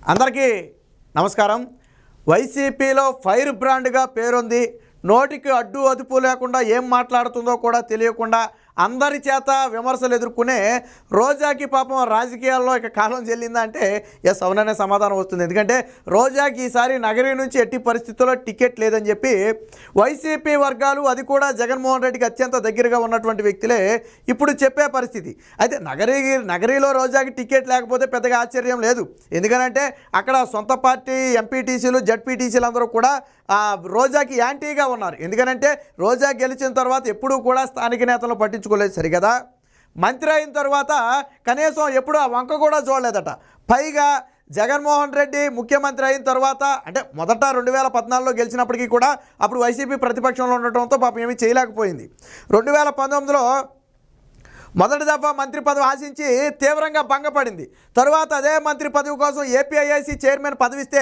అందరికీ నమస్కారం. వైసీపీలో ఫైర్ బ్రాండ్గా పేరుంది. నోటికి అడ్డు అదుపు లేకుండా ఏం మాట్లాడుతుందో కూడా తెలియకుండా అందరి చేత విమర్శలు ఎదుర్కొనే రోజాకి పాపం రాజకీయాల్లో ఇక కాలం చెల్లిందంటే ఎస్ అవుననే సమాధానం వస్తుంది. ఎందుకంటే రోజాకి ఈసారి నగరి నుంచి ఎట్టి పరిస్థితుల్లో టికెట్ లేదని చెప్పి వైసీపీ వర్గాలు, అది కూడా జగన్మోహన్ రెడ్డికి అత్యంత దగ్గరగా ఉన్నటువంటి వ్యక్తులే ఇప్పుడు చెప్పే పరిస్థితి. అయితే నగరిలో రోజాకి టికెట్ లేకపోతే పెద్దగా ఆశ్చర్యం లేదు. ఎందుకనంటే అక్కడ సొంత పార్టీ ఎంపీటీసీలు, జడ్పీటీసీలు అందరూ కూడా రోజాకి యాంటీగా ఉన్నారు. ఎందుకనంటే రోజా గెలిచిన తర్వాత ఎప్పుడూ కూడా స్థానిక నేతలను పట్టించుకోలేదు సరిగదా. మంత్రి అయిన తర్వాత కనీసం ఎప్పుడు ఆ వంక కూడా చూడలేదట. పైగా జగన్మోహన్ రెడ్డి ముఖ్యమంత్రి అయిన తర్వాత అంటే మొదట 2014లో గెలిచినప్పటికీ కూడా అప్పుడు వైసీపీ ప్రతిపక్షంలో ఉండటంతో పాపం ఏమీ చేయలేకపోయింది. 2019లో మొదటి దఫా మంత్రి పదవి ఆశించి తీవ్రంగా భంగపడింది. తరువాత అదే మంత్రి పదవి కోసం ఏపీఐఐసి చైర్మన్ పదవి ఇస్తే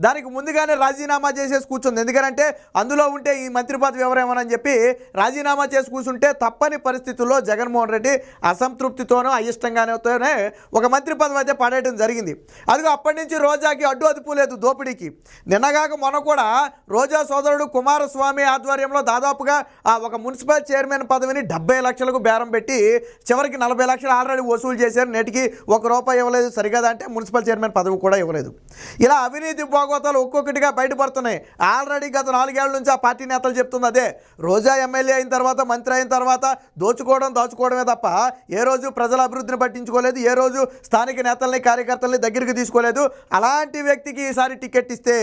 దానికి ముందుగానే రాజీనామా చేసేసి కూర్చుంది. ఎందుకంటే అందులో ఉంటే ఈ మంత్రి పదవి ఎవరేమోనని చెప్పి రాజీనామా చేసి కూర్చుంటే తప్పని పరిస్థితుల్లో జగన్మోహన్ రెడ్డి అసంతృప్తితోనో అయిష్టంగానే ఒక మంత్రి పదవి అయితే పడేయడం జరిగింది. అదిగో అప్పటి నుంచి రోజాకి అడ్డు అదుపు లేదు దోపిడీకి. నిన్నగాక మొన్న కూడా రోజా సోదరుడు కుమారస్వామి ఆధ్వర్యంలో దాదాపుగా ఒక మున్సిపల్ చైర్మన్ పదవిని 70 లక్షలకు బేరం పెట్టి చివరికి 40 లక్షలు ఆల్రెడీ వసూలు చేశారు. నేటికి ₹1 ఇవ్వలేదు. సరిగదా అంటే మున్సిపల్ చైర్మన్ పదవి కూడా ఇవ్వలేదు. ఇలా అవినీతి భోగోతాలు ఒక్కొక్కటిగా బయటపడుతున్నాయి. ఆల్రెడీ గత 4 ఏళ్ల నుంచి ఆ పార్టీ నేతలు చెప్తుంది అదే. రోజా ఎమ్మెల్యే అయిన తర్వాత, మంత్రి అయిన తర్వాత దాచుకోవడమే తప్ప ఏ రోజు ప్రజల అభివృద్ధిని పట్టించుకోలేదు. ఏ రోజు స్థానిక నేతల్ని, కార్యకర్తల్ని దగ్గరికి తీసుకోలేదు. అలాంటి వ్యక్తికి ఈసారి టికెట్ ఇస్తే,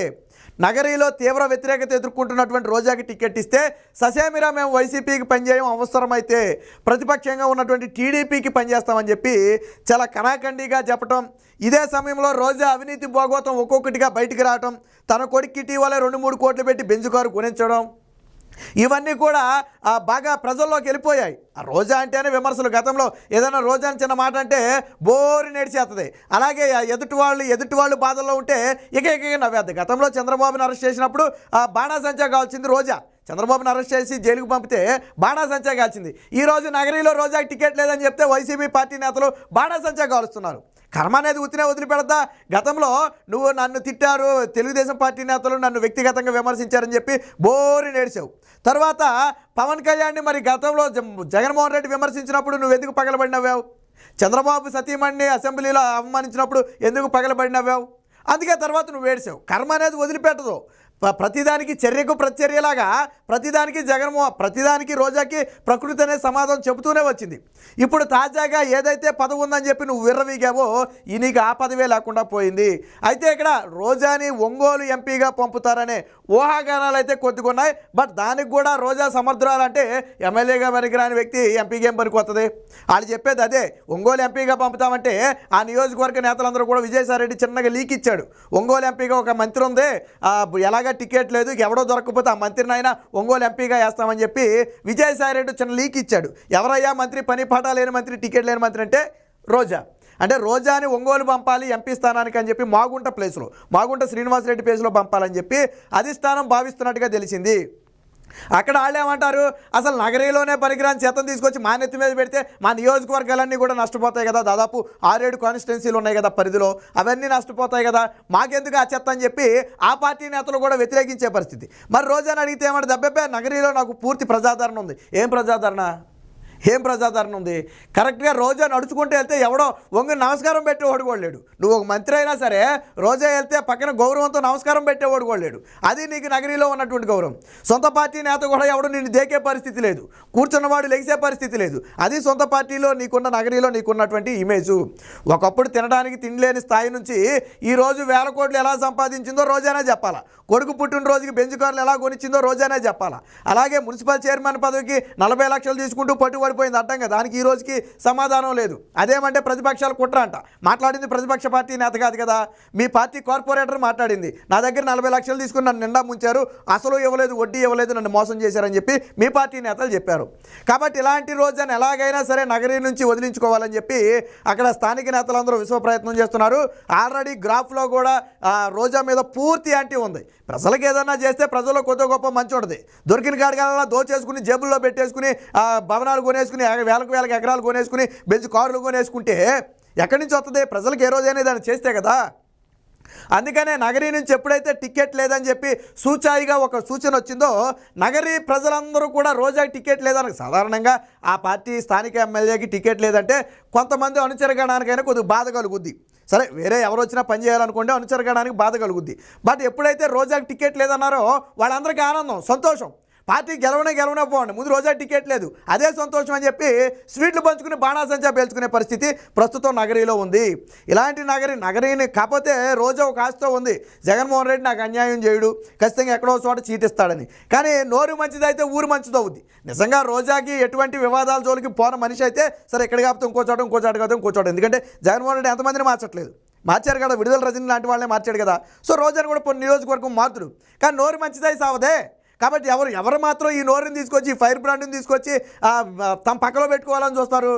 నగరిలో తీవ్ర వ్యతిరేకత ఎదుర్కొంటున్నటువంటి రోజాకి టికెట్ ఇస్తే ససేమిరా మేము వైసీపీకి పనిచేయం, అవసరమైతే ప్రతిపక్షంగా ఉన్నటువంటి టీడీపీకి పనిచేస్తామని చెప్పి చాలా కరాఖండిగా చెప్పటం. ఇదే సమయంలో రోజా అవినీతి భోగోతం ఒక్కొక్కటిగా బయటికి రావటం, తన కొడుకు ఇటీవలే 2-3 కోట్లు పెట్టి బెంజు కారు కొనించడం, ఇవన్నీ కూడా బాగా ప్రజల్లోకి వెళ్ళిపోయాయి. ఆ రోజా అంటేనే విమర్శలు. గతంలో ఏదైనా రోజా చిన్న మాట అంటే బోరి నేడిచేస్తుంది. అలాగే ఎదుటి వాళ్ళు బాధల్లో ఉంటే ఇక నవ్వేద్ది. గతంలో చంద్రబాబుని అరెస్ట్ చేసినప్పుడు బాణాసంచా కావాల్సింది రోజా. చంద్రబాబుని అరెస్ట్ చేసి జైలుకు పంపితే బాణాసంచా కాల్చింది. ఈరోజు నగరిలో రోజాకి టికెట్ లేదని చెప్తే వైసీపీ పార్టీ నేతలు బాణాసంచా కాలుస్తున్నారు. కర్మ అనేది ఉత్తినే వదిలిపెడతా. గతంలో నువ్వు నన్ను తిట్టారు, తెలుగుదేశం పార్టీ నేతలు నన్ను వ్యక్తిగతంగా విమర్శించారని చెప్పి బోరి నేడిచావు. తర్వాత పవన్ కళ్యాణ్ని మరి గతంలో జగన్మోహన్ రెడ్డి విమర్శించినప్పుడు నువ్వు ఎందుకు పగలబడినవ్వావు? చంద్రబాబు సతీమణిని అసెంబ్లీలో అవమానించినప్పుడు ఎందుకు పగలబడినవ్వావు? అందుకే తర్వాత నువ్వు ఏడ్చావు. కర్మ అనేది వదిలిపెట్టదు. ప్రతిదానికి చర్యకు ప్రతిచర్యలాగా ప్రతిదానికి రోజాకి ప్రకృతి అనే సమాధానం చెబుతూనే వచ్చింది. ఇప్పుడు తాజాగా ఏదైతే పదవి ఉందని చెప్పి నువ్వు విర్రవీగావో నీకు ఆ పదవే లేకుండా పోయింది. అయితే ఇక్కడ రోజాని ఒంగోలు ఎంపీగా పంపుతారనే ఊహాగానాలు అయితే కొద్దిగా ఉన్నాయి. బట్ దానికి కూడా రోజా సమర్థురాలంటే ఎమ్మెల్యేగా పనికిరాని వ్యక్తి ఎంపీగా ఏం పనికొస్తుంది? వాళ్ళు చెప్పేది అదే. ఒంగోలు ఎంపీగా పంపుతామంటే ఆ నియోజకవర్గ నేతలందరూ కూడా విజయసాయిరెడ్డి చిన్నగా లీక్ ఇచ్చాడు. ఒంగోలు ఎంపీగా ఒక మంత్రి ఉంది, ఎలాగ టికెట్ లేదు, ఎవడో దొరకకపోతే ఆ మంత్రిని అయినా ఒంగోలు ఎంపీగా వేస్తామని చెప్పి విజయసాయిరెడ్డి చిన్న లీక్ ఇచ్చాడు. ఎవరయ్యా మంత్రి? పని పాట లేని మంత్రి, టికెట్ లేని మంత్రి అంటే రోజా. అంటే రోజాని ఒంగోలు పంపాలి ఎంపీ స్థానానికి అని చెప్పి మాగుంట శ్రీనివాసరెడ్డి ప్లేస్లో పంపాలని చెప్పి అధిష్టానం భావిస్తున్నట్టుగా తెలిసింది. అక్కడ వాళ్ళు ఏమంటారు, అసలు నగరీలోనే పనికిరాని చేతం తీసుకొచ్చి మా నెత్తి మీద పెడితే మా నియోజకవర్గాలన్నీ కూడా నష్టపోతాయి కదా. దాదాపు 6-7 కాన్స్టిట్యున్సీలు ఉన్నాయి కదా పరిధిలో, అవన్నీ నష్టపోతాయి కదా, మాకెందుకు ఆ చెత్త అని చెప్పి ఆ పార్టీ నేతలు కూడా వ్యతిరేకించే పరిస్థితి. మరి రోజాని అడిగితే ఏమంటే దెబ్బపై నగరీలో నాకు పూర్తి ప్రజాదరణ ఉంది. ఏం ప్రజాదరణ ఉంది? కరెక్ట్గా రోజా నడుచుకుంటూ వెళ్తే ఎవడో వంగి నమస్కారం పెట్టేవాడు కూడా లేడు. నువ్వు ఒక మంత్రి అయినా సరే రోజా వెళ్తే పక్కన గౌరవంతో నమస్కారం పెట్టేవాడు కూడా లేడు. అది నీకు నగరీలో ఉన్నటువంటి గౌరవం. సొంత పార్టీ నేత కూడా ఎవడు నిన్ను దేకే పరిస్థితి లేదు, కూర్చున్నవాడు లెగిసే పరిస్థితి లేదు. అది సొంత పార్టీలో నగరీలో నీకున్నటువంటి ఇమేజు. ఒకప్పుడు తినడానికి తిండిలేని స్థాయి నుంచి ఈరోజు 1000 కోట్లు ఎలా సంపాదించిందో రోజానే చెప్పాలా. కొడుకు పుట్టినరోజుకి బెంచ్ కార్లు ఎలా కొనిచ్చిందో రోజానే చెప్పాలా. అలాగే మున్సిపల్ చైర్మన్ పదవికి 40 లక్షలు తీసుకుంటూ పట్టుబడిపోయింది అడ్డంగా. దానికి ఈ రోజుకి సమాధానం లేదు. అదేమంటే ప్రతిపక్షాలు కుట్ర అంట. మాట్లాడింది ప్రతిపక్ష పార్టీ నేత కాదు కదా, మీ పార్టీ కార్పొరేటర్ మాట్లాడింది. నా దగ్గర 40 లక్షలు తీసుకుని నన్ను నిండా ముంచారు, అసలు ఇవ్వలేదు, వడ్డీ ఇవ్వలేదు, నన్ను మోసం చేశారని చెప్పి మీ పార్టీ నేతలు చెప్పారు. కాబట్టి ఇలాంటి రోజాన్ని ఎలాగైనా సరే నగరీ నుంచి వదిలించుకోవాలని చెప్పి అక్కడ స్థానిక నేతలందరూ విశ్వ ప్రయత్నం చేస్తున్నారు. ఆల్రెడీ గ్రాఫ్లో కూడా రోజా మీద పూర్తి యాంటీ ఉంది. ప్రజలకు ఏదన్నా చేస్తే ప్రజల్లో కొద్ది గొప్ప మంచి ఉంటుంది. దొరికిన కాడికల్లా దోచేసుకుని జేబుల్లో పెట్టేసుకుని భవనాలు కొనేసుకుని 1000 ఎకరాలు కొనేసుకుని బెంచ్ కార్లు కొనేసుకుంటే ఎక్కడి నుంచి వస్తుంది? ప్రజలకు ఏ రోజైనా దాన్ని చేస్తే కదా. అందుకనే నగరీ నుంచి ఎప్పుడైతే టికెట్ లేదని చెప్పి సూచాయిగా ఒక సూచన వచ్చిందో నగరీ ప్రజలందరూ కూడా రోజాకి టికెట్ లేదని, సాధారణంగా ఆ పార్టీ స్థానిక ఎమ్మెల్యేకి టికెట్ లేదంటే కొంతమంది అనుచరగణానికైనా కొద్దిగా బాధ కలుగుద్ది. సరే, వేరే ఎవరు వచ్చినా పని చేయాలనుకోండి, అనుచరగడానికి బాధ కలుగుద్ది. బట్ ఎప్పుడైతే రోజాకి టికెట్ లేదన్నారో వాళ్ళందరికీ ఆనందం, సంతోషం. పార్టీ గెలవనే పోండి, ముందు రోజా టికెట్ లేదు, అదే సంతోషం అని చెప్పి స్వీట్లు పంచుకుని బాణాసంచా పేల్చుకునే పరిస్థితి ప్రస్తుతం నగరీలో ఉంది. ఇలాంటి నగరీని కాకపోతే రోజా ఒక ఆశతో ఉంది, జగన్మోహన్ రెడ్డి నాకు అన్యాయం చేయడు, ఖచ్చితంగా ఎక్కడో చోట చీటిస్తాడని. కానీ నోరు మంచిదైతే ఊరు మంచిదవుద్ది. నిజంగా రోజాకి ఎటువంటి వివాదాల జోలికి పోన మనిషి అయితే సరే, ఎక్కడ కాకపోతే ఇంకో చోట కాకపోతే, ఎందుకంటే జగన్మోహన్ రెడ్డి ఎంతమందిని మార్చారు కదా, విడుదల రజని లాంటి వాళ్ళనే మార్చాడు కదా. సో రోజాని కూడా నియోజకవర్గం మార్చుడు, కానీ నోరు మంచిదై సావదే. కాబట్టి ఎవరు మాత్రం ఈ నోరుని తీసుకొచ్చి, ఈ ఫైర్ బ్రాండ్ని తీసుకొచ్చి తమ పక్కలో పెట్టుకోవాలని చూస్తారు.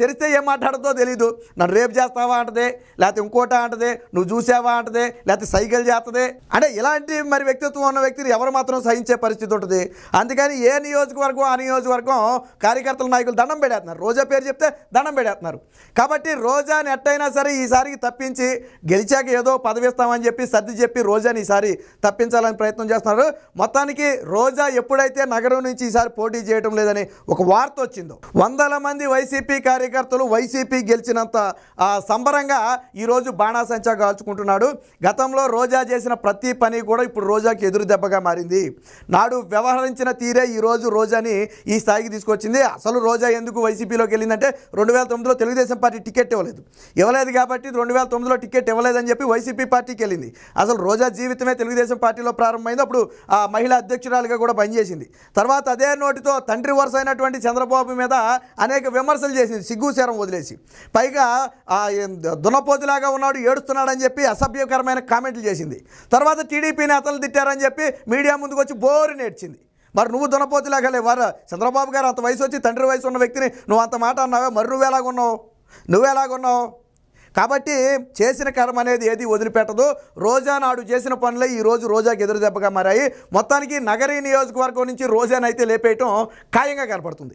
తెరిస్తే ఏం మాట్లాడుతుందో తెలీదు. నన్ను రేపు చేస్తావా అంటదే, లేకపోతే ఇంకోట అంటదే, నువ్వు చూసావా అంటదే, లేకపోతే సైకిల్ చేస్తుంది. అంటే ఇలాంటి మరి వ్యక్తిత్వం ఉన్న వ్యక్తిని ఎవరు మాత్రం సహించే పరిస్థితి ఉంటుంది. అందుకని ఏ నియోజకవర్గం ఆ నియోజకవర్గం కార్యకర్తల నాయకులు దండం పెడేస్తున్నారు, రోజా పేరు చెప్తే దండం పెడేస్తున్నారు. కాబట్టి రోజాని ఎట్టయినా సరే ఈసారికి తప్పించి, గెలిచాక ఏదో పదవి ఇస్తామని చెప్పి సర్ది చెప్పి రోజాని ఈసారి తప్పించాలని ప్రయత్నం చేస్తున్నారు. మొత్తానికి రోజా ఎప్పుడైతే నగరం నుంచి ఈసారి పోటీ చేయడం లేదని ఒక వార్త వచ్చిందో, వందల మంది వైసీపీ కార్యకర్తలు వైసీపీ గెలిచినంత సంబరంగా ఈరోజు బాణాసంచా కాల్చుకుంటున్నాడు. గతంలో రోజా చేసిన ప్రతి పని కూడా ఇప్పుడు రోజాకి ఎదురు దెబ్బగా మారింది. నాడు వ్యవహరించిన తీరే ఈరోజు రోజాని ఈ స్థాయికి తీసుకొచ్చింది. అసలు రోజా ఎందుకు వైసీపీలోకి వెళ్ళిందంటే 2009లో తెలుగుదేశం పార్టీ టికెట్ ఇవ్వలేదు కాబట్టి 2009లో టికెట్ ఇవ్వలేదని చెప్పి వైసీపీ పార్టీకి వెళ్ళింది. అసలు రోజా జీవితమే తెలుగుదేశం పార్టీలో ప్రారంభమైంది. అప్పుడు మహిళా అధ్యక్షురాలుగా కూడా పనిచేసింది. తర్వాత అదే నోటితో తండ్రి వరుస అయినటువంటి చంద్రబాబు మీద అనేక విమర్శలు చేసింది, సిగ్గుశరం వదిలేసి. పైగా దున్నపోతులాగా ఉన్నాడు, ఏడుస్తున్నాడని చెప్పి అసభ్యకరమైన కామెంట్లు చేసింది. తర్వాత టీడీపీ నేతలు తిట్టారని చెప్పి మీడియా ముందుకు వచ్చి బోరు నేర్చింది. మరి నువ్వు దున్నపోతులాగా లేవారా? చంద్రబాబు గారు అంత వయసు వచ్చి తండ్రి వయసు ఉన్న వ్యక్తిని నువ్వు అంత మాట అన్నావే, మరి నువ్వెలాగున్నావు? కాబట్టి చేసిన కర్మ అనేది ఏది వదిలిపెట్టదు. రోజా నాడు చేసిన పనులే ఈరోజు రోజాకి ఎదురు దెబ్బగా మారాయి. మొత్తానికి నగరీ నియోజకవర్గం నుంచి రోజానైతే లేపేయటం ఖాయంగా కనపడుతుంది.